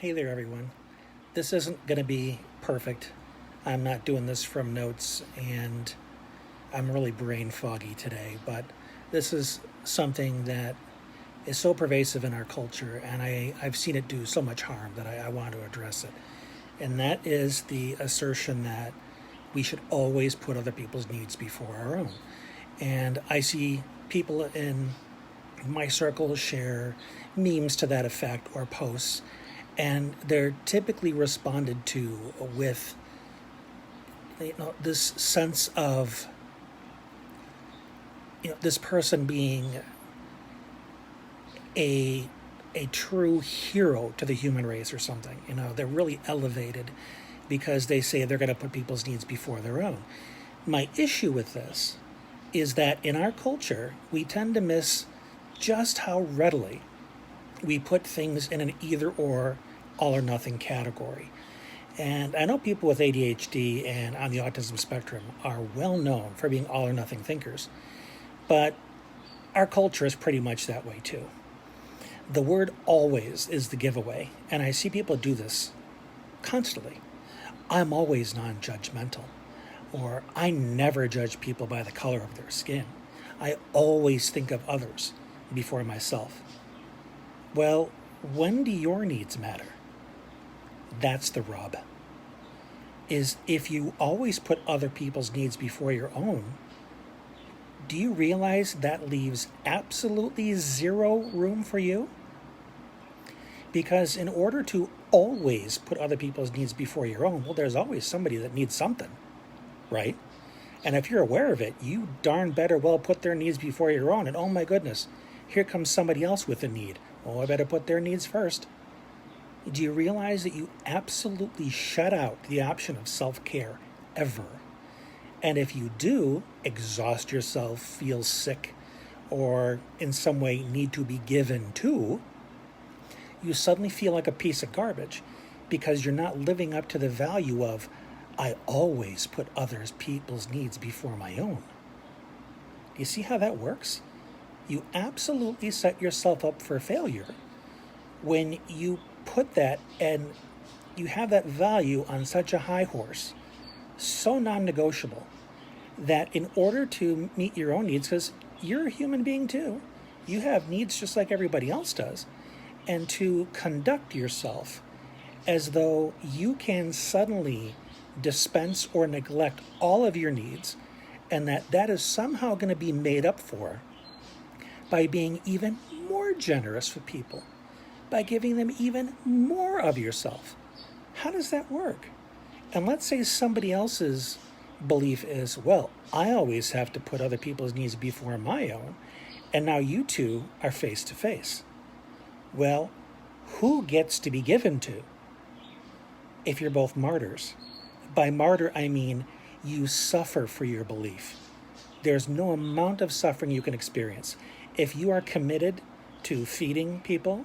Hey there, everyone. This isn't going to be perfect. I'm not doing this from notes, and I'm really brain foggy today, but this is something that is so pervasive in our culture, and I've seen it do so much harm that I want to address it. And that is the assertion that we should always put other people's needs before our own. And I see people in my circle share memes to that effect or posts, and they're typically responded to with this sense of this person being a a true hero to the human race or something. They're really elevated because they say they're going to put people's needs before their own. My issue with this is that in our culture, we tend to miss just how readily we put things in an either or, all or nothing category. And I know people with ADHD and on the autism spectrum are well known for being all or nothing thinkers, but our culture is pretty much that way too. The word always is the giveaway, and I see people do this constantly. I'm always non-judgmental, or I never judge people by the color of their skin. I always think of others before myself. Well, when do your needs matter? That's the rub. Is if you always put other people's needs before your own, do you realize that leaves absolutely zero room for you? Because in order to always put other people's needs before your own, well, there's always somebody that needs something, right? And if you're aware of it, you darn better well put their needs before your own. And oh my goodness, here comes somebody else with a need. Oh, I better put their needs first. Do you realize that you absolutely shut out the option of self-care ever? And if you do exhaust yourself, feel sick, or in some way need to be given to, you suddenly feel like a piece of garbage because you're not living up to the value of, I always put others people's needs before my own. Do you see how that works? You absolutely set yourself up for failure when you put that and you have that value on such a high horse, so non-negotiable, that in order to meet your own needs, because you're a human being too, you have needs just like everybody else does, and to conduct yourself as though you can suddenly dispense or neglect all of your needs, and that is somehow going to be made up for by being even more generous with people, by giving them even more of yourself. How does that work? And let's say somebody else's belief is, well, I always have to put other people's needs before my own, and now you two are face to face. Well, who gets to be given to if you're both martyrs? By martyr, I mean you suffer for your belief. There's no amount of suffering you can experience. If you are committed to feeding people,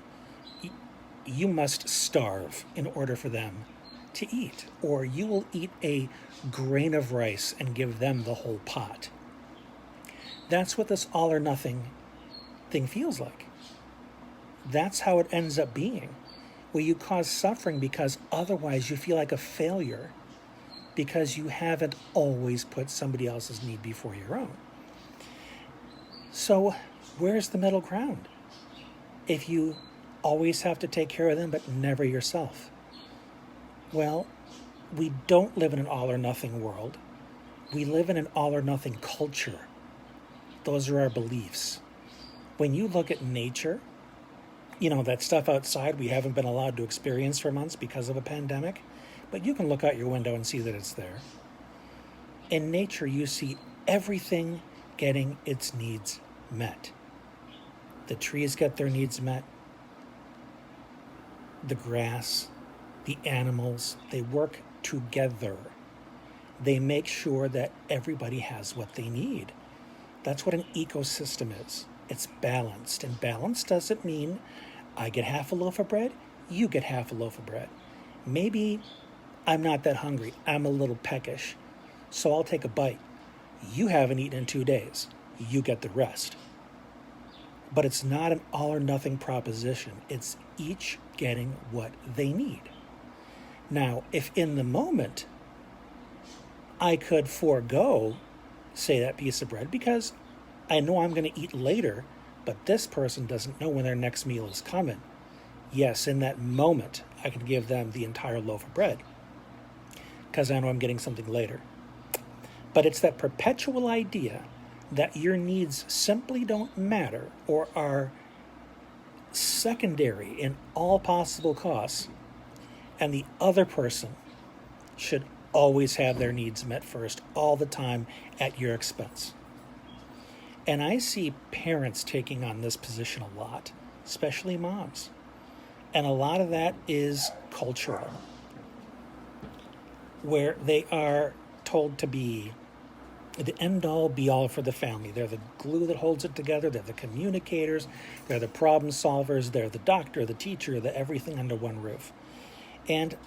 you must starve in order for them to eat, or you will eat a grain of rice and give them the whole pot. That's what this all or nothing thing feels like. That's how it ends up being, where you cause suffering because otherwise you feel like a failure because you haven't always put somebody else's need before your own. So where's the middle ground? If you always have to take care of them but never yourself. Well, we don't live in an all or nothing world. We live in an all or nothing culture. Those are our beliefs. When you look at nature, that stuff outside we haven't been allowed to experience for months because of a pandemic, but you can look out your window and see that it's there. In nature, you see everything getting its needs met. The trees get their needs met. The grass, the animals, they work together. They make sure that everybody has what they need. That's what an ecosystem is. It's balanced. And balance doesn't mean I get half a loaf of bread, you get half a loaf of bread. Maybe I'm not that hungry. I'm a little peckish. So I'll take a bite. You haven't eaten in 2 days. You get the rest. But it's not an all or nothing proposition. It's each getting what they need. Now, if in the moment I could forego, say, that piece of bread because I know I'm going to eat later, but this person doesn't know when their next meal is coming. Yes, in that moment, I can give them the entire loaf of bread because I know I'm getting something later. But it's that perpetual idea that your needs simply don't matter or are secondary in all possible costs, and the other person should always have their needs met first, all the time, at your expense. And I see parents taking on this position a lot, especially moms. And a lot of that is cultural, where they are told to be the end-all, be-all for the family. They're the glue that holds it together. They're the communicators. They're the problem solvers. They're the doctor, the teacher, the everything under one roof. And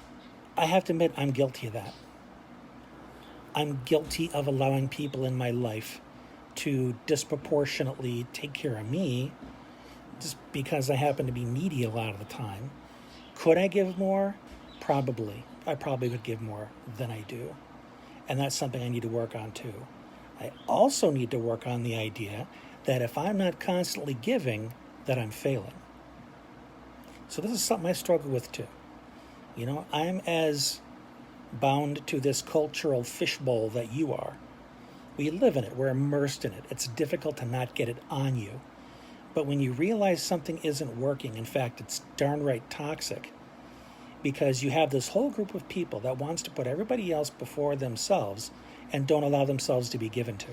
I have to admit, I'm guilty of that. I'm guilty of allowing people in my life to disproportionately take care of me just because I happen to be needy a lot of the time. Could I give more? Probably. I probably would give more than I do. And that's something I need to work on too. I also need to work on the idea that if I'm not constantly giving, that I'm failing. So this is something I struggle with too. You know, I'm as bound to this cultural fishbowl that you are. We live in it. We're immersed in it. It's difficult to not get it on you. But when you realize something isn't working, in fact, it's darn right toxic, because you have this whole group of people that wants to put everybody else before themselves and don't allow themselves to be given to.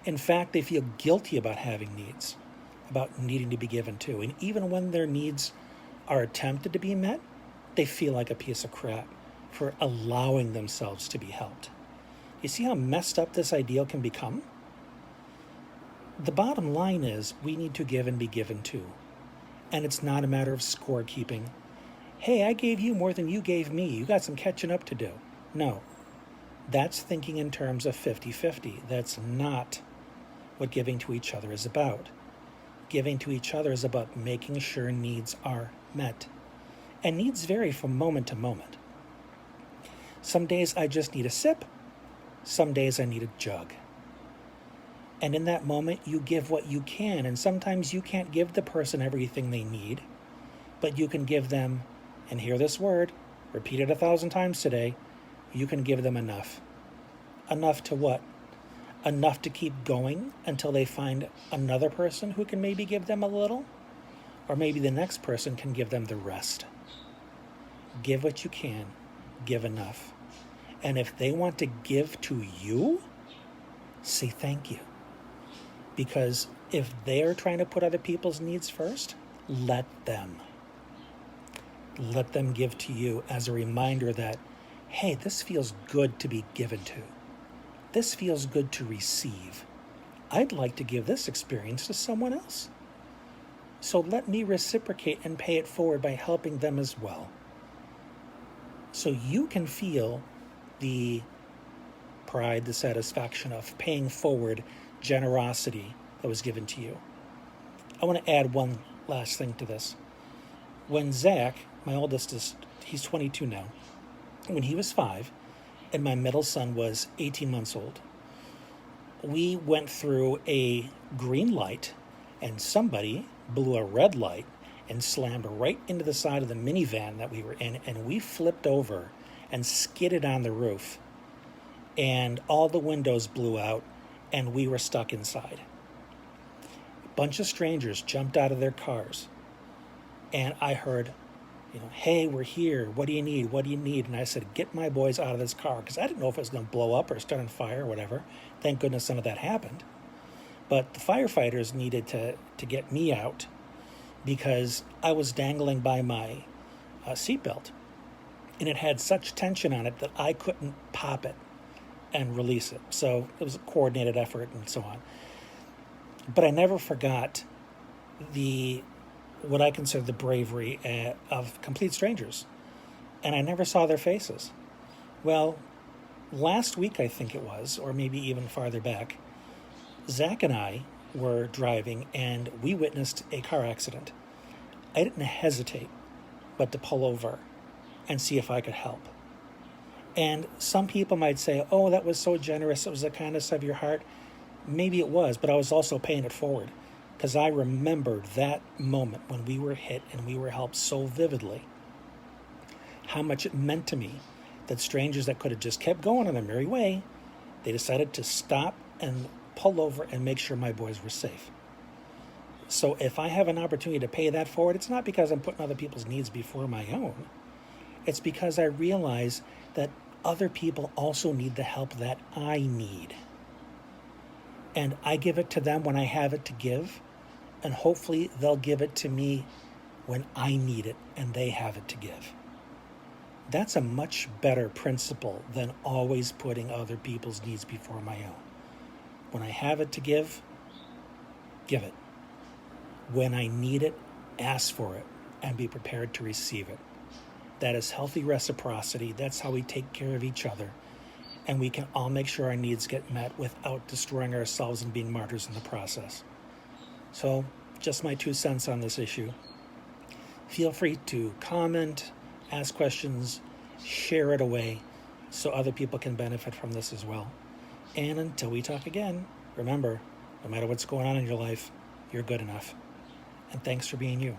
In fact, they feel guilty about having needs, about needing to be given to. And even when their needs are attempted to be met, they feel like a piece of crap for allowing themselves to be helped. You see how messed up this ideal can become? The bottom line is we need to give and be given to. And it's not a matter of scorekeeping. Hey, I gave you more than you gave me. You got some catching up to do. No. That's thinking in terms of 50-50. That's not what giving to each other is about. Giving to each other is about making sure needs are met. And needs vary from moment to moment. Some days I just need a sip. Some days I need a jug. And in that moment, you give what you can. And sometimes you can't give the person everything they need, but you can give them, and hear this word, repeat it 1,000 times today, you can give them enough. Enough to what? Enough to keep going until they find another person who can maybe give them a little, or maybe the next person can give them the rest. Give what you can, give enough. And if they want to give to you, say thank you. Because if they're trying to put other people's needs first, let them. Let them give to you as a reminder that, hey, this feels good to be given to. This feels good to receive. I'd like to give this experience to someone else. So let me reciprocate and pay it forward by helping them as well. So you can feel the pride, the satisfaction of paying forward generosity that was given to you. I want to add one last thing to this. When Zach, my oldest, he's 22 now, when he was 5 and my middle son was 18 months old, we went through a green light and somebody blew a red light and slammed right into the side of the minivan that we were in, and we flipped over and skidded on the roof, and all the windows blew out and we were stuck inside. A bunch of strangers jumped out of their cars, and I heard, hey, we're here. What do you need? What do you need? And I said, get my boys out of this car, because I didn't know if it was going to blow up or start on fire or whatever. Thank goodness none of that happened. But the firefighters needed to get me out because I was dangling by my seatbelt, and it had such tension on it that I couldn't pop it and release it. So it was a coordinated effort and so on. But I never forgot what I consider the bravery of complete strangers. And I never saw their faces. Well, last week, I think it was, or maybe even farther back, Zach and I were driving and we witnessed a car accident. I didn't hesitate but to pull over and see if I could help. And some people might say, oh, that was so generous. It was the kindness of your heart. Maybe it was, but I was also paying it forward because I remembered that moment when we were hit and we were helped so vividly, how much it meant to me that strangers that could have just kept going on their merry way, they decided to stop and pull over and make sure my boys were safe. So if I have an opportunity to pay that forward, it's not because I'm putting other people's needs before my own. It's because I realize that other people also need the help that I need. And I give it to them when I have it to give, and hopefully they'll give it to me when I need it and they have it to give. That's a much better principle than always putting other people's needs before my own. When I have it to give it. When I need it, ask for it and be prepared to receive it. That is healthy reciprocity. That's how we take care of each other. And we can all make sure our needs get met without destroying ourselves and being martyrs in the process. So, just my 2 cents on this issue. Feel free to comment, ask questions, share it away so other people can benefit from this as well. And until we talk again, remember, no matter what's going on in your life, you're good enough. And thanks for being you.